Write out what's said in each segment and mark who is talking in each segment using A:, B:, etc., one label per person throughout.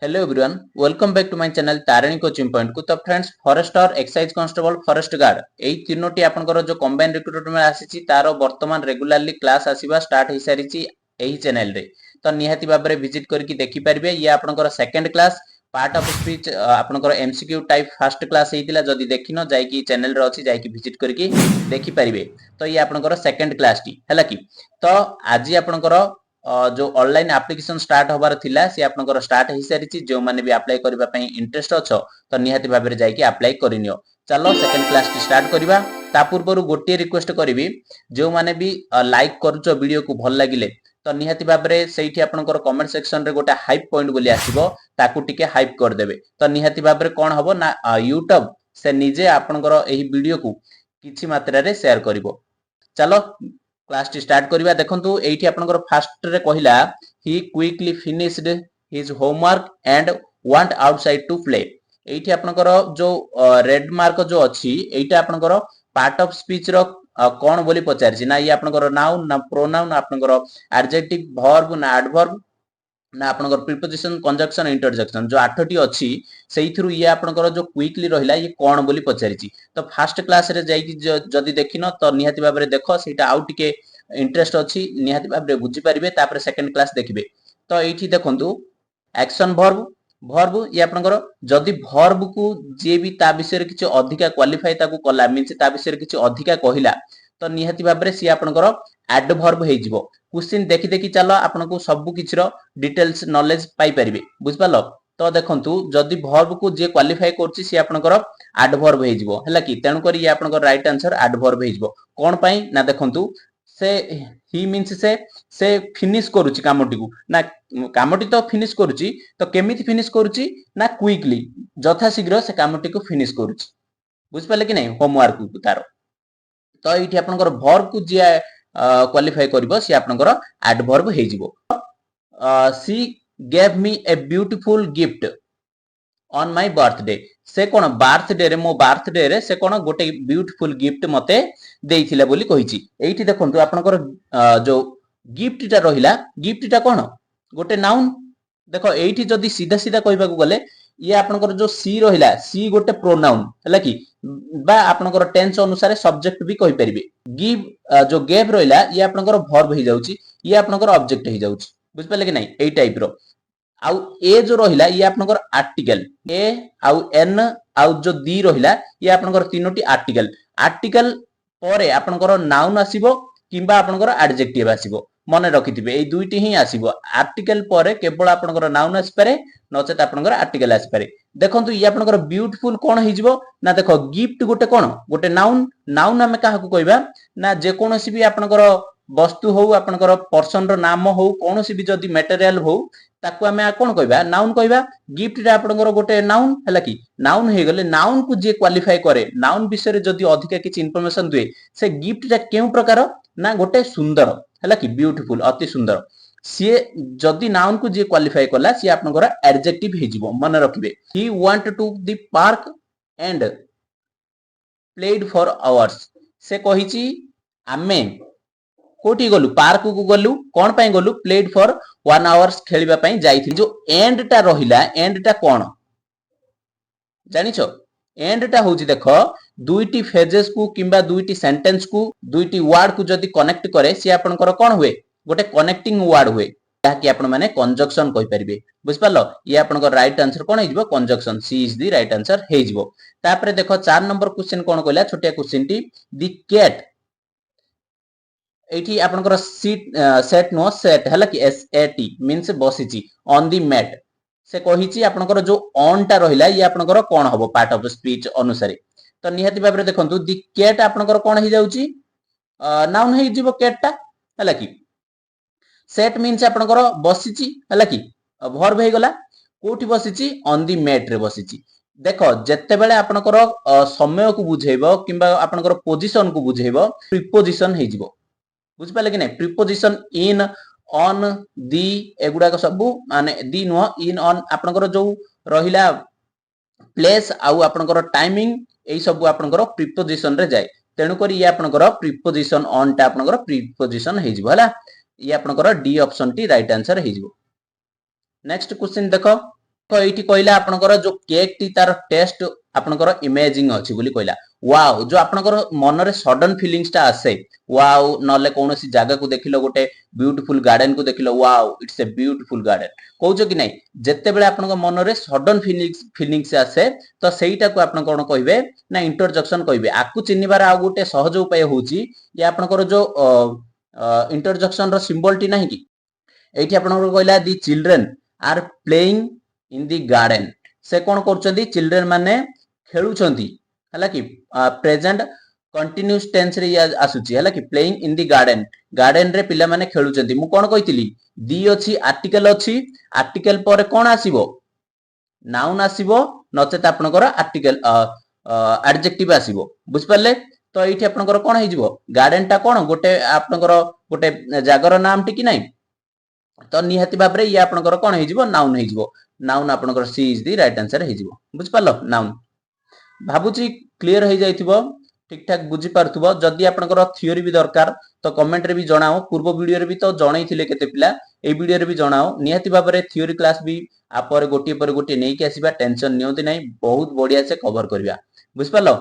A: Hello everyone, welcome back to my channel Tarini coaching point को। तो friends, forester, excise constable, forest guard एई तीनोटी आपनकर जो कंबाइन रिक्रूटमेंट आसीची तार वर्तमान रेगुलरली क्लास आसीबा स्टार्ट हे सारिची एही चैनल रे। तो निहाती बाबरे विजिट करके देखि परिबे। ये आपनकर second class part of speech आपनकर एमसीक्यू टाइप फर्स्ट क्लास हेतिला। जदी देखिनो जाई कि चैनल रे अछि, जाई कि विजिट करके देखि परिबे। तो ये आपनकर सेकंड क्लास टी हैला कि। तो आज आपनकर जो ऑनलाइन एप्लिकेशन स्टार्ट होबार थिला से आपनकर स्टार्ट हे सारिची। जो माने भी अप्लाई करबा पई इंटरेस्ट अछो तो निहाती भाबरे जाई कि अप्लाई करिनियो। चलो सेकंड क्लास टी स्टार्ट करबा। ता पूर्वरु गोटे रिक्वेस्ट करबी, जो माने भी लाइक करूचो वीडियो को भल लागिले तो निहाती भाबरे सेठी आपनकर कमेंट सेक्शन रे गोटे हाइप पॉइंट बोली आसीबो, ताकू टिके हाइप कर देबे। तो निहाती भाबरे कोन हबो ना यूट्यूब से निजे आपनकर एही वीडियो को किछि मात्रा रे शेयर करिवो। चलो क्लास टी स्टार्ट करबा। देखंतु एठी आपनकर फास्ट रे कहिला, he quickly finished his homework and want outside to play. एठी आपनकर जो रेड मार्क जो अछि, एटा आपनकर पार्ट ऑफ स्पीच रो कोन बोली पचारछि ना। ये आपनकर नाउन ना प्रोनाउन, आपनकर एडजेक्टिव, वर्ब ना एडवर्ब ना आपनकर प्रीपोजिशन, कंजक्शन, इंटरजेक्शन जो आठटी अछि सेइथरु ये आपनकर जो क्विकली रहिला ये कोन बोली पचारिछि। तो फर्स्ट क्लास रे जाई कि जदी देखिनो तो निहाती भाबरे देखो, सेटा आउ टिके इंटरेस्ट अछि, निहाती भाबरे बुझी परिबे। तापर सेकंड क्लास देखिबे। तो एठी देखंतु एक्शन वर्ब वर्ब ये आपनकर जदी वर्ब को जे भी ता विषय रे किछ अधिका क्वालिफाई ताकू कला मींस ता विषय रे किछ अधिका कहिला तो निहाती भाबरे सी आपनकर एडवर्ब हे जिवो। क्वेश्चन देखि देखि चलो आपनको सब किछ रो डिटेल्स नॉलेज पाई परिबे। बुझ पालो। तो देखंतु जदी वर्ब को जे क्वालिफाई करछि सी आपनकर एडवर्ब हे जिवो हैला कि। तेनु करी ये आपनकर राइट आंसर एडवर्ब हे जिवो। कोन पई ना देखंतु से ही मींस से फिनिश करूछि कामटी को ना। कामटी तो फिनिश करूछि तो केमिति फिनिश करूछि ना क्विकली जथा शीघ्र से कामटी को फिनिश करूछि। बुझ पाले कि नै होमवर्क को तारो। तो एठी आपनकर वर्ब को जे क्वालिफाई करबो सी आपनकर एडवर्ब हे जिवो। सी gave me a beautiful gift on my birthday. से कोन बर्थडे रे मो बर्थडे रे से कोन गोटे ब्यूटीफुल गिफ्ट मते देइथिला बोली कहिछि। एठी देखंतु आपनकर जो गिफ्ट टा रहिला, गिफ्ट टा कोन गोटे नाउन। देखो एठी जदी सीधा सीधा कहबा को गले ये आपनकर जो सी रहिला, सी गोटे प्रोनाउन हैला कि, बा आपनकर टेंस अनुसार सब्जेक्ट भी कहि परिबे। गिव जो गेव रहिला ये आपनकर वर्ब हे जाउची, ये आपनकर ऑब्जेक्ट हे जाउची। बुझ पाले कि नै एई टाइप रो। आउ ए जो रहिला ये आपनकर आर्टिकल, ए आउ एन आउ जो दी रहिला ये आपनकर तीनोटी आर्टिकल। आर्टिकल परे आपनकर नाउन आसीबो किबा आपनकर एडजेक्टिव आसीबो। मने रखिथिबे एई दुईटी ही आसीबो। आर्टिकल परे केवल आपनकर नाउन आसी पारे, नचेत आपनकर आर्टिकल आसी पारे। देखंतु ये आपनकर ब्यूटीफुल कोन हे जिवो ना। देखो गिफ्ट गोटे कोन गोटे नाउन। नाउन हमें काहाकू कहबा ना जे कोनोसी भी आपनकर वस्तु हो, आपनकर पर्सन रो नाम हो, कोनोसी भी जदी मटेरियल हो ताकू हमें कोन कहबा नाउन कहबा। गिफ्ट रे आपनकर गोटे नाउन हैला कि। नाउन हे गले नाउन को जे क्वालिफाई करे, नाउन विषय रे जदी अधिका किछ इंफॉर्मेशन दुए से गिफ्ट रे केउ प्रकार ना गोटे सुंदर हैला कि, ब्यूटीफुल अति सुंदर। सी जदी नाउन को जे क्वालिफाई कला सी आपनकर एडजेक्टिव हे जिवो। मन रखिबे he want to the park and played for hours. से कहिची आमे कोठी गलु पार्क को गलु कोन पई गलु प्लेड फॉर 1 आवर्स खेलिबा पई जाईथि। जो एंड टा रहिला, एंड टा कोन जानिछो। एंड टा होची देखो दुईटी फेजेस को किंबा दुईटी सेंटेंस को दुईटी वर्ड को जदी कनेक्ट करे सी आपनकर कोन हुए गोटे कनेक्टिंग वर्ड हुए, ताकि आपण माने कंजक्शन कहि परिबे। बुझ पालो। ये आपनकर राइट आंसर कोन हे जिवो conjunction. She is the right answer हे जिवो। तापरे देखो 4 नंबर क्वेश्चन कोन कहला, छोटिया क्वेश्चन टी। द कैट एठी आपनकर सीट सेट नो सेट हैला कि, एस ए टी मींस बसिची ऑन द मैट। से कहिची आपनकर जो ऑन टा रहिला ये आपनकर कोन हबो पार्ट ऑफ स्पीच अनुसार। तो निहाती भाबरे देखंतु द कैट आपनकर कोन हे जाउची नाउन हे जिवो कैट टा हैला कि। सेट मींस आपनकर बसिची हैला कि, वर्ब हे गला। कोठी बसिची ऑन द मैट रे बसिची। देखो जत्ते बेले आपनकर समय को बुझेइबो किबा आपनकर पोजीशन को बुझेइबो प्रीपोजिशन हे जिवो। बुझ पाले कि नै। प्रीपोजिशन इन, ऑन, दी एगुडा को सब माने दी नो इन, ऑन आपनकर जो रहिला प्लेस आउ आपनकर टाइमिंग एई सब आपनकर प्रीपोजिशन रे जाय। तेनु करी ये आपनकर प्रीपोजिशन ऑन टा आपनकर प्रीपोजिशन हे जिवो हला। ये आपनकर डी ऑप्शन टी राइट आंसर हे जिवो। नेक्स्ट क्वेश्चन देखो, तो ये कहला आपनकर जो केक टी तार टेस्ट आपनकर इमेजिंग अछि बोली कहला वाओ जो आपनकर मन रे सडन फीलिंग्स टा आसे वाओ नले कोनोसी जागा को देखिलो गोटे ब्यूटीफुल गार्डन को देखिलो wow it's a beautiful garden कहउछ कि नै जत्ते बेले आपनकर मन रे सडन फीलिंग्स आसे तो सेईटा को आपन कोन कहबे ना इंटरजेक्शन कहबे आकु चिन्निबार आ गोटे सहज उपाय होउची या आपनकर जो इंटरजेक्शन रो सिंबल टी नाही कि एठी आपनकर कहला the children are playing in the garden से कोन करचंदी चिल्ड्रन माने खेलुचंदी हला कि प्रेजेंट कंटीन्यूअस टेंस रे आसुची हला कि playing in the garden garden रे पिला माने खेलुचंदी मु कोन कहितली दी अछि आर्टिकल पर कोन आसीबो नाउन आसीबो नचेत आपनकर आर्टिकल एडजेक्टिव आसीबो बुझ परले तो एठी आपनकर कोन हेजिबो गार्डन टा कोन गोटे आपनकर गोटे जागर नाम टी कि नै तो निहाती भाबरे ये आपनकर कोन हेजिबो नाउन आपनकर सी इज दी राइट आंसर हेजिबो बुझ परलो नाउन भाबुची क्लियर हो जाइथिबो ठीक ठाक बुझी पारथुबो जदी आपनकर थ्योरी भी दरकार तो कमेंट रे भी जणाओ पूर्व वीडियो रे भी तो जणाइथिले केते पिला ए वीडियो रे भी जणाओ निहाती भाबरे थ्योरी क्लास भी आपर गोटी पर गोटी नै के आसीबा टेंशन नियंती नै बहुत बढ़िया से कवर करबा बुझ परलो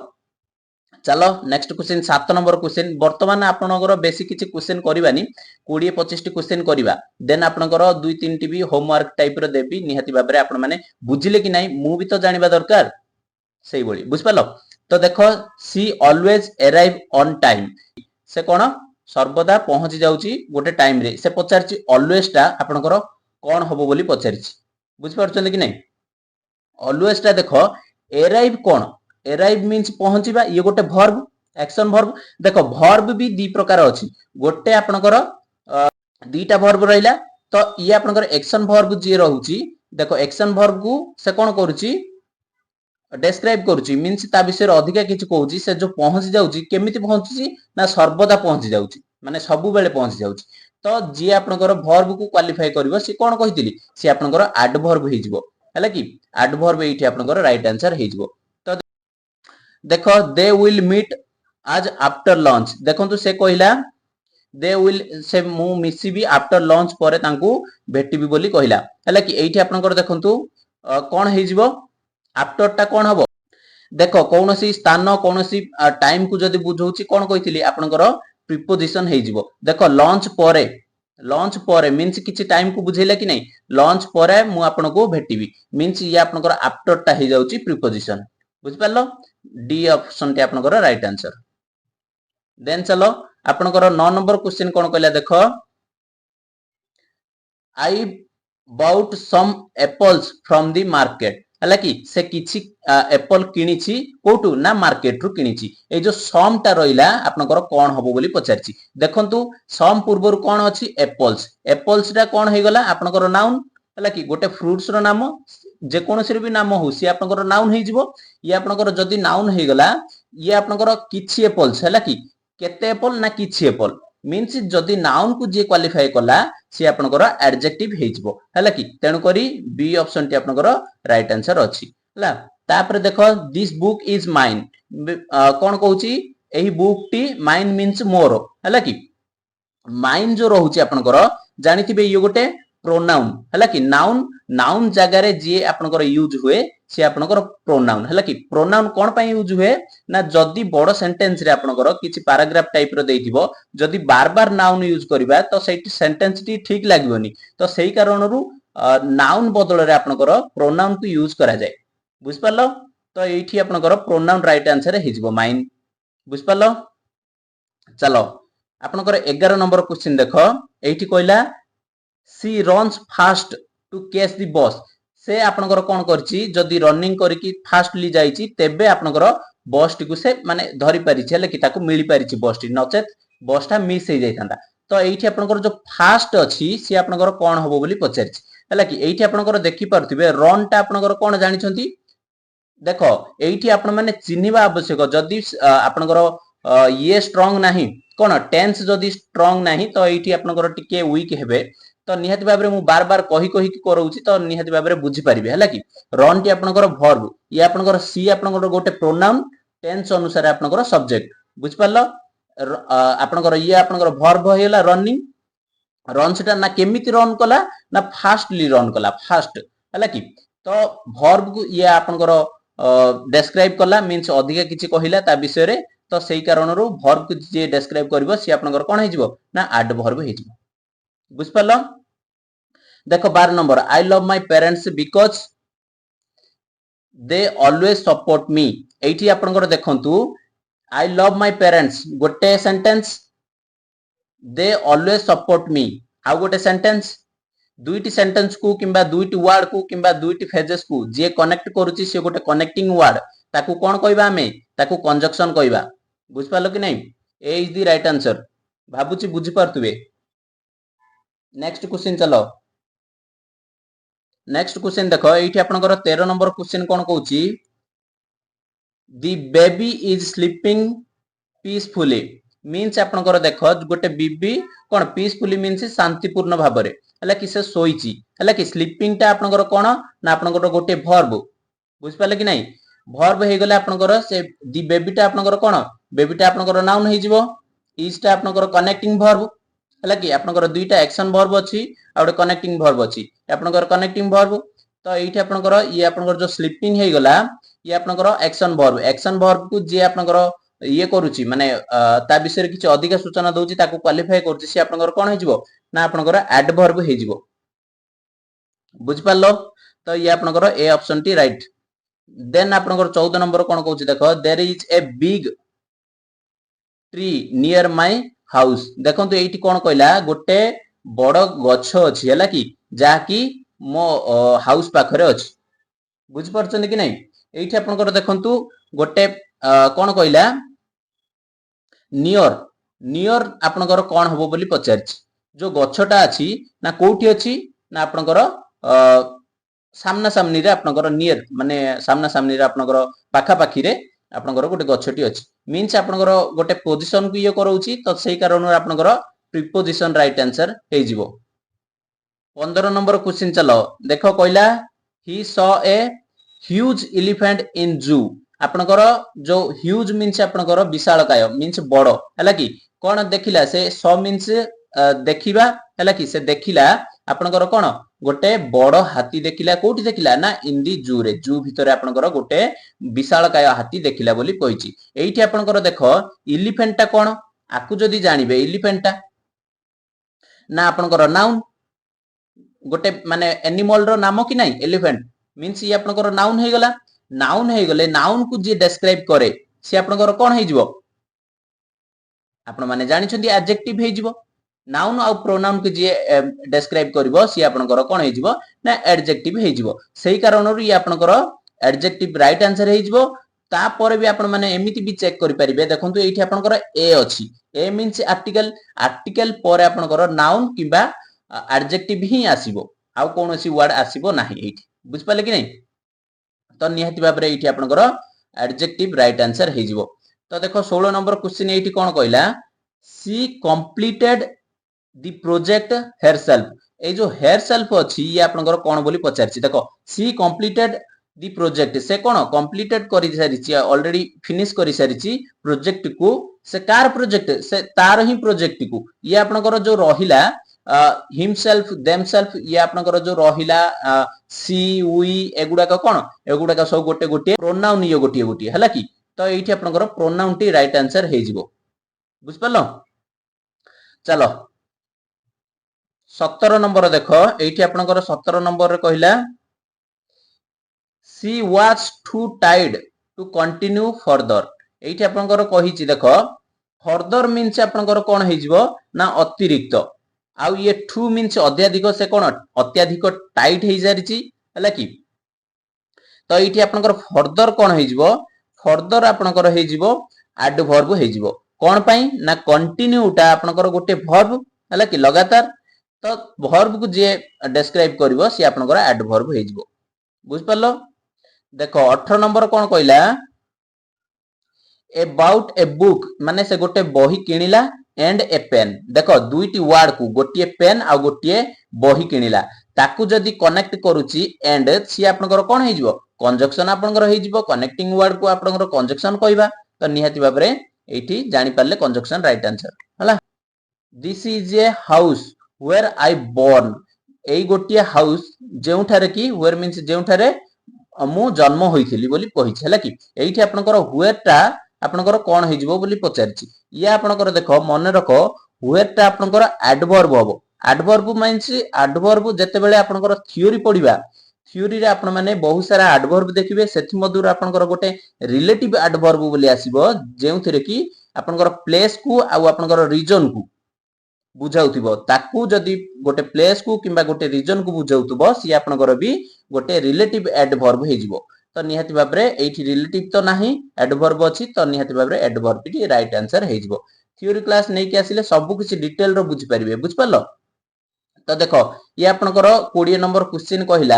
A: चलो नेक्स्ट क्वेश्चन 7 नंबर क्वेश्चन वर्तमान आपनकर बेसी किछि क्वेश्चन करबानी 20 25 टी क्वेश्चन करबा देन आपनकर 2 3 टी भी होमवर्क टाइप रो देबी निहाती भाबरे आपन माने बुझिले कि नै मु भी तो जानिबा दरकार सही बोली बुझ पालो तो देखो सी ऑलवेज अराइव ऑन टाइम से कोन सर्वदा पहुंची जाउची गोटे टाइम रे से पचारची ऑलवेज टा आपनकर कोन होबो बोली पचारची बुझ पारछन कि नै ऑलवेज टा देखो अराइव कोन अराइव मींस पहुंचीबा ये गोटे वर्ब एक्शन वर्ब देखो वर्ब भी दी प्रकार अछि गोटे आपनकर दीटा वर्ब रहिला तो ये आपनकर एक्शन वर्ब जे रहउची देखो एक्शन वर्ब को से कोन करूची डेस्क्राइब करूची मींस ता विषय रे अधिका किछ कहूची से जो पहुंच जाउची केमिति पहुंचुची ना सर्वदा पहुंच जाउची माने सब बेले पहुंच जाउची तो जे आपनकर वर्ब को क्वालिफाई करबो से कोन कहितली से आपनकर एडवर्ब हेजिबो हला कि एडवर्ब एठी आपनकर राइट आंसर हेजिबो तो देखो दे विल मीट आज आफ्टर लंच देखंतु से कहला दे विल से मु मिसिबी आफ्टर लंच परे तांकू भेटिबी बोली कहला हला कि एठी आपनकर देखंतु कोन हेजिबो आफ्टर टा कोन हबो देखो कोनोसी स्थान कोनोसी टाइम को जदी बुझौची कोन कहितली आपनकर प्रीपोजिशन हेजिबो देखो लंच परे मींस किछि टाइम को बुझैला कि नै लंच परे मु आपनको भेटिबी मींस ये आपनकर आफ्टर टा हे जाउची प्रीपोजिशन बुझ पालो डी ऑप्शन टे आपनकर राइट आंसर देन चलो आपनकर 9 नंबर क्वेश्चन कोन कहला देखो I bought some apples from the market हला कि से किछि एप्पल किनिछि कोटू ना मार्केट रु किनिछि ए जो सम टा रहिला आपनकर कोन हबो बोली पचारछि देखंतु सम पूर्वर कोन अछि एप्पल्स टा कोन हे गला आपनकर नाउन हला कि गोटे फ्रूट्स रो नाम जे कोनोसी भी नाम हो सी आपनकर नाउन हे जिवो ये आपनकर जदी नाउन हे गला ये आपनकर किछि एप्पल्स हला कि केते एप्पल ना किछि एप्पल मींस जदी नाउन को जे क्वालिफाई कला सी आपनकर एडजेक्टिव हे जिवो हला कि तेनु करी बी ऑप्शन टी आपनकर राइट आंसर अछि हला तापर देखो दिस बुक इज माइन कोन कहूची एही book T mine means more हला कि माइन जो रहउची आपनकर जानिथिबे ये गोटे प्रोनाउन हला कि नाउन जगह रे जे आपनकर यूज हुए से आपनकर प्रोनाउन हला कि प्रोनाउन कोन पय यूज हुए ना जदी बड़ सेंटेंस रे आपनकर किछि पैराग्राफ टाइप रो देइथिबो जदी बार बार नाउन यूज करबा तो सेठी सेंटेंस टी ठीक लागबोनी तो सेही कारण रु नाउन बदल रे आपनकर प्रोनाउन को यूज करा जाय बुझ परलो तो एठी आपनकर प्रोनाउन राइट आंसर हे जिवो माइन बुझ परलो चलो आपनकर 11 नंबर क्वेश्चन देखो एठी कहला she runs fast to catch the bus से आपनकर कोन करछि जदी रनिंग करकी फास्टली जाईची तेबे आपनकर बस टी को से माने धरि पारि छै लेकि ताको मिली पारि छै बस टी नचेत बस टा मिस हे जाइथांदा तो एठी आपनकर जो फास्ट अछि से आपनकर कोन होबो बोली पचारछि हला कि एठी आपनकर देखि पारथिबे रन टा आपनकर कोन जानि छथि देखो एठी आपन माने चिन्हिबा आवश्यक जदी आपनकर ये स्ट्रांग नाही कोन टेंस जदी स्ट्रांग नाही तो एठी आपनकर टिके वीक हेबे तो निहाती भाबरे मु बार बार कहि करउची तो निहाती भाबरे बुझी परिबे हला कि रन टी आपनकर वर्ब ये आपनकर सी आपनकर गोटे प्रोनाउन टेंस अनुसार आपनकर सब्जेक्ट बुझ परलो आपनकर ये आपनकर वर्ब हेला रनिंग रन सेटा ना केमिति रन कला ना फास्टली रन कला फास्ट हला कि तो वर्ब को ये आपनकर डेस्क्राइब कला मींस अधिका किछि कहिला ता विषय रे तो सेही कारणरू वर्ब को जे डेस्क्राइब करबो सी आपनकर कोन हेजिवो ना एडवर्ब हेजिवो बुझ परलो देखो 12 number I love my parents because they always support me एठी आपनकर देखंतु आई लव माय पेरेंट्स गोटे sentence they always support me आ गोटे सेंटेंस दुईटी सेंटेंस को किंबा दुईटी वर्ड को किंबा दुईटी फ्रेजेस को जे कनेक्ट करूची से गोटे कनेक्टिंग वर्ड ताकू कोन कहबा हमें ताकू कंजक्शन कहबा बुझ पालो कि नहीं A is the right answer भाबुची बुझी पारतुबे नेक्स्ट क्वेश्चन चलो नेक्स्ट क्वेश्चन देखो एठी आपनकर 13 नंबर क्वेश्चन कोन कहूची the baby is sleeping peacefully means आपनकर देखो गोटे बेबी कोन पीसफुली मीन्स शांतिपूर्ण भाबरे हला कि से सोईची हला कि स्लीपिंग टा आपनकर कोन ना आपनकर गोटे वर्ब बुझ पाले कि नहीं वर्ब हे गले आपनकर से दी बेबी टा आपनकर कोन बेबी टा आपनकर नाउन हे जिवो इज टा आपनकर कनेक्टिंग वर्ब हला कि आपनकर दुईटा एक्शन वर्ब अछि आ गोटे कनेक्टिंग वर्ब अछि आपनकर कनेक्टिंग वर्ब तो एठी आपनकर ये आपनकर जो स्लीपिंग हे गला ये आपनकर एक्शन वर्ब को जे आपनकर ये करूची माने ता विषय किछ अधिक सूचना दउची ताकू क्वालिफाई करूची से आपनकर कोन हे जिवो ना आपनकर एडवर्ब हे जिवो बुझ पालो तो ये आपनकर ए ऑप्शन टी राइट देन आपनकर 14 नंबर कोन कहूची देखो there is a big tree near my house देखंतु एठी कोन कहला गोटे बड़ गछ अछि हला कि जा कि मो हाउस पाखरे अछि बुझ परछन कि नहीं एठी आपनकर देखंतु गोटे कोन कहला नियर नियर आपनकर कोन हबो बोली पचारछि जो गछटा अछि ना कोठी अछि ना आपनकर सामना सामनी रे आपनकर नियर माने सामना सामनी रे आपनकर पाखा पाखी रे आपनकर गोटे गछटी अछि मीन्स आपनकर गोटे पोजीशन को ये करउछि तो सेही कारण आपनकर प्रीपोजिशन राइट आंसर हे जिवो 15 नंबर क्वेश्चन चलो देखो कहला he saw a huge elephant in जू आपनकर जो ह्यूज मीन्स आपनकर विशालकाय मीन्स बड़ हैला कि कोन देखिला से सॉ मीन्स देखिबा हैला कि से देखिला आपनकर कोन गोटे बड़ हाथी देखिला कोठी देखिला ना इन दी जू रे जू भीतर आपनकर गोटे विशालकाय हाथी देखिला बोली कहिची एठी आपनकर देखो एलिफेंट ता कोन आकु जदी जानिबे एलिफेंट ता ना आपनकर नाउन गोटे माने एनिमल रो नाम कि नहीं एलिफेंट मीन्स ये आपनकर नाउन हे गला नाउन हे गले नाउन को जे डिस्क्राइब करे से आपनकर कोन हे जिवो आपण माने जानि छथि एडजेक्टिव हे जिवो नाउन आ प्रोनाउन के जे डिस्क्राइब करबो से आपनकर कोन हे जिवो ना एडजेक्टिव हे जिवो सेही कारणरू ये आपनकर एडजेक्टिव राइट आंसर हे जिवो ता पर भी आपण माने एमिति भी चेक करि परिबे देखंतु एठी आपनकर ए अछि ए मीन्स आर्टिकल आर्टिकल पर आपनकर नाउन किबा एडजेक्टिव ही आसीबो आ कोनोसी वर्ड आसीबो नाही एठी बुझ पाले कि नहीं तो निहाती भाबरे एठी आपनकर एडजेक्टिव राइट आंसर हे जिवो तो देखो 16 नंबर क्वेश्चन एठी कोन कहला सी कंप्लीटेड द प्रोजेक्ट हेरसेल्फ ए जो हेरसेल्फ अछि ये आपनकर कोन बोली पचारछि देखो सी कंप्लीटेड द प्रोजेक्ट से कोन कंप्लीटेड करि सारिछि ऑलरेडी फिनिश करि सारिछि प्रोजेक्ट को से कार प्रोजेक्ट से तार ही प्रोजेक्ट को ये आपनकर जो रहिला हिमसेल्फ देमसेल्फ ये आपनकर जो रहिला सी वी एगुडा का कोन एगुडा का सब गोटे गोटे प्रोनाउन ये गोटे गोटे हला कि तो एठी आपनकर प्रोनाउन टी राइट आंसर हे जिवो बुझ पालो चलो 17 नंबर देखो एठी आपनकर 17 नंबर रे कहिला सी वाज टू टाइड टू कंटिन्यू फर्दर एठी आपनकर कहिछि देखो फर्दर मीन्स आपनकर कोन हे जिवो ना अतिरिक्त आउ ये टू मीन्स अत्याधिक से कोन अत्याधिक टाइट हे जारिछि हला कि तो एठी आपनकर फर्दर कोन हे जिवो फर्दर आपनकर हे जिवो एडवर्ब हे जिवो कोन पई ना कंटिन्यू टा आपनकर गोटे वर्ब हला कि लगातार तो वर्ब को जे डिस्क्राइब करबो से आपनकर एडवर्ब हे जिवो बुझ पालो देखो 18 नंबर कोन कहला अबाउट ए बुक माने से गोटे बही किनिला एंड ए पेन देखो दुईटी वर्ड को गोटे पेन आ गोटे बही किनिला ताकू जदी कनेक्ट करूची एंड सी आपनकर कोन हे जिवो कंजक्शन आपनकर हे जिवो कनेक्टिंग वर्ड को आपनकर कंजक्शन कहबा तो निहाती भाबरे एठी जानि पारले कंजक्शन राइट आंसर हला this is a house where I born एई गोटिया हाउस जेउठारे कि वेयर मीन्स जेउठारे मु जन्म होइथिली बोली कहिछि हला कि एइठी आपनकर वेयर टा आपनकर कोन हेजिवो बोली पचारछि या आपनकर देखो मने रखो वेयर टा आपनकर एडवर्ब हबो एडवर्ब मीन्स एडवर्ब जते बेले आपनकर थ्योरी पढिबा थ्योरी रे आपण माने बहुत सारा एडवर्ब देखिबे सेथि मधुर आपनकर गोटे रिलेटिव एडवर्ब बोली आसीबो जेउथिरे कि आपनकर प्लेस को आ आपनकर रीजन को बुझाउथिबो ताकू जदी गोटे प्लेस को किंबा गोटे रीजन को बुझाउथिबो सी आपनकर भी गोटे रिलेटिव एडवर्ब हेजिबो तो निहाती भाबरे एठी रिलेटिव तो नाही एडवर्ब अछि तो निहाती भाबरे एडवर्ब टी राइट आंसर हेजिबो थ्योरी क्लास नै कि आसीले सब कुछ डिटेल रो बुझि परिबे बुझ पालो तो देखो ये आपनकर 20 नंबर क्वेश्चन कहिला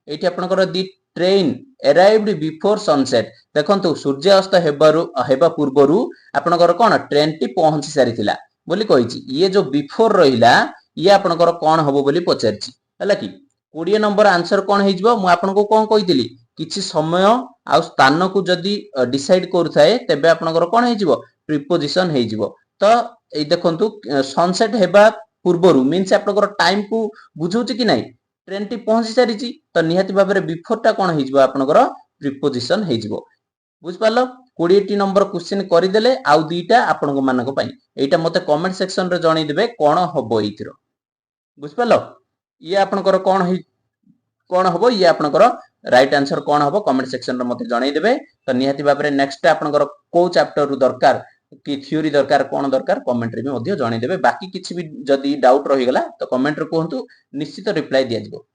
A: एठी आपनकर दि ट्रेन अराइव्ड बिफोर सनसेट देखंतु सूर्य अस्त हेबा पूर्वरु आपनकर कोन ट्रेन टी पहुंची सारिथिला बोली कहिछि ये जो बिफोर रहिला ये आपनकर कोन हबो बोली पचारछि हला कि 20 नंबर आंसर कोन हेजिबो मु आपनको कोन कहितली किछि समय आ स्थान को जदी डिसाइड करूथाए तबे आपनकर कोन हेजिबो प्रीपोजिशन हेजिबो तो ए देखंतु सनसेट हेबा पूर्वरु मीन्स आपनकर टाइम को बुझौछि कि नै ट्रेन टी पहुंची सारिछि तो निहाती भाबरे बिफोर टा कोन हेजिबो आपनकर प्रीपोजिशन हेजिबो बुझ पालो 20 टी नंबर क्वेश्चन करि देले आउ दुईटा आपनको मानको पई एटा मते कमेंट सेक्शन रे जणै देबे कोन हबो एथिरो बुझ पालो ये आपनकर कोन हबो ये आपनकर राइट आंसर कोन हबो कमेंट सेक्शन रे मते जणै देबे तो निहाती भाबरे नेक्स्ट आपनकर को चैप्टर रु दरकार कि थ्योरी दरकार कोन दरकार कमेंट रे भी मध्य जणै देबे बाकी किछि भी जदी डाउट रहि गला तो कमेंट रे कहंतु निश्चित रिप्लाई दिया जिवो।